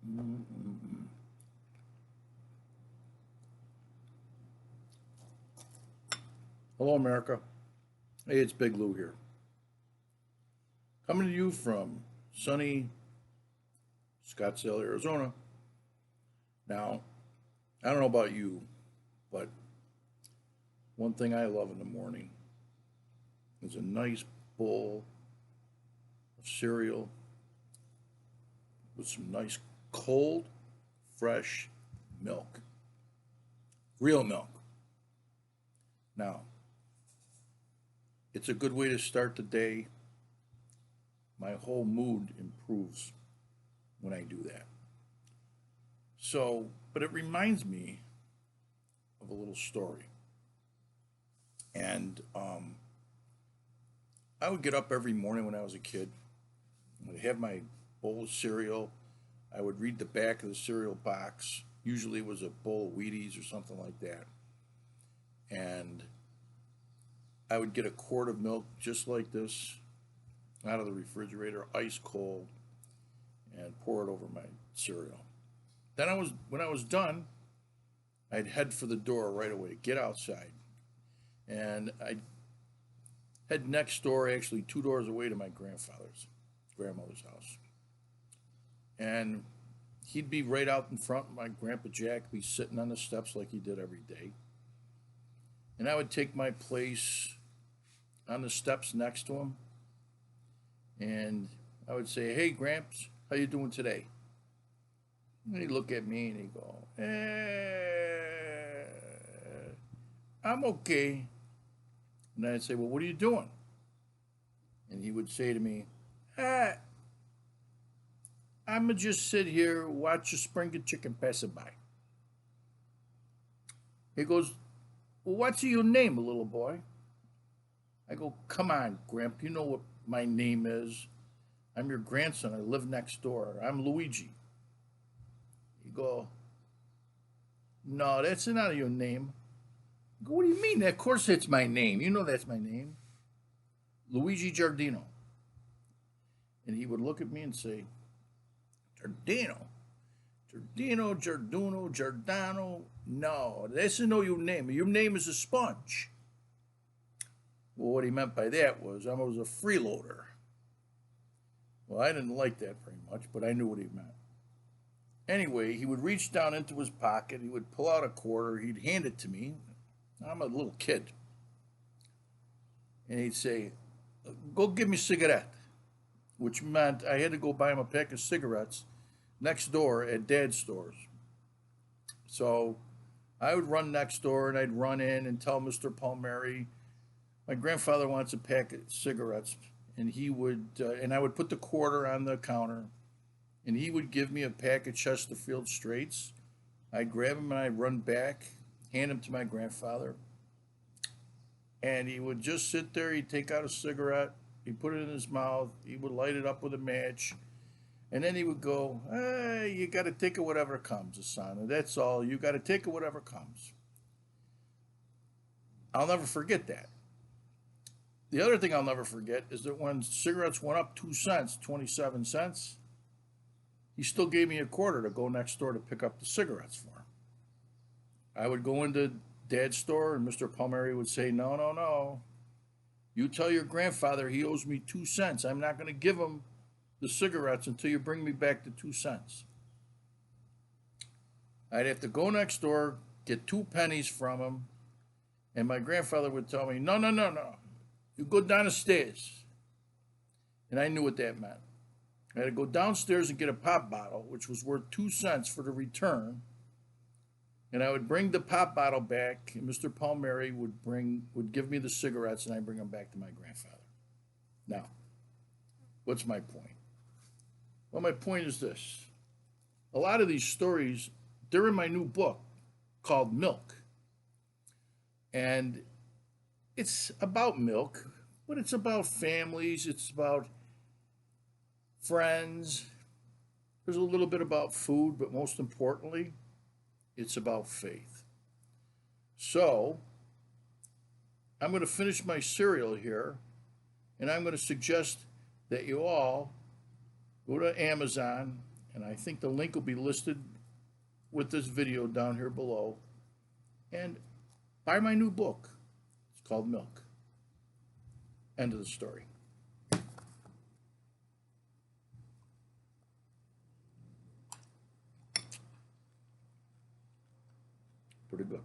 Mm-mm. Hello, America. Hey, it's Big Lou here. Coming to you from sunny Scottsdale, Arizona. Now, I don't know about you, but one thing I love in the morning is a nice bowl of cereal with some nice cold, fresh milk. Real milk. Now, it's a good way to start the day. My whole mood improves when I do that. But it reminds me of a little story. And I would get up every morning when I was a kid. I would have my bowl of cereal. I would read the back of the cereal box. Usually it was a bowl of Wheaties or something like that. And I would get a quart of milk just like this out of the refrigerator, ice cold, and pour it over my cereal. When I was done, I'd head for the door right away, get outside, and I'd head next door, actually 2 doors away to my grandmother's house, and he'd be right out in front. My grandpa Jack be sitting on the steps like he did every day, and I would take my place on the steps next to him, and I would say, "Hey, Gramps, how you doing today?" And he'd look at me and he'd go, I'm okay. And I'd say, "Well, what are you doing?" And he would say to me, ah, "I'm going to just sit here, watch a springy chicken pass by." He goes, "Well, what's your name, little boy?" I go, "Come on, Gramp, you know what my name is. I'm your grandson. I live next door. I'm Luigi." You go, "No, that's not your name." I go, "What do you mean? Of course it's my name. You know that's my name. Luigi Giardino." And he would look at me and say, "Giardino? Giardino. No, that's not your name. Your name is a sponge." Well, what he meant by that was I was a freeloader. Well, I didn't like that very much, but I knew what he meant. Anyway, he would reach down into his pocket, he would pull out a quarter, he'd hand it to me. I'm a little kid. And he'd say, "Go give me a cigarette," which meant I had to go buy him a pack of cigarettes next door at Dad's stores. So I would run next door and I'd run in and tell Mr. Palmieri, "My grandfather wants a pack of cigarettes." And and I would put the quarter on the counter and he would give me a pack of Chesterfield Straights. I'd grab him and I'd run back, hand him to my grandfather, and he would just sit there. He'd take out a cigarette, he'd put it in his mouth, he would light it up with a match, and then he would go, "You got to take it whatever comes, son. That's all. You got to take it whatever comes." I'll never forget that. The other thing I'll never forget is that when cigarettes went up 2 cents, 27 cents, he still gave me a quarter to go next door to pick up the cigarettes for him. I would go into Dad's store and Mr. Palmieri would say, "No, no, no. You tell your grandfather he owes me 2 cents. I'm not going to give him the cigarettes until you bring me back the 2 cents." I'd have to go next door, get 2 pennies from him, and my grandfather would tell me, "No, no, no, no. You go down the stairs." And I knew what that meant. I had to go downstairs and get a pop bottle, which was worth 2 cents for the return. And I would bring the pop bottle back, and Mr. Palmieri would give me the cigarettes, and I'd bring them back to my grandfather. Now, what's my point? Well, my point is this: a lot of these stories, they're in my new book called Milk, and it's about milk, but it's about families. It's about friends. There's a little bit about food, but most importantly, it's about faith. So, I'm going to finish my cereal here, and I'm going to suggest that you all go to Amazon And I think the link will be listed with this video down here below. And buy my new book. It's called Milk. End of the story. Pretty good.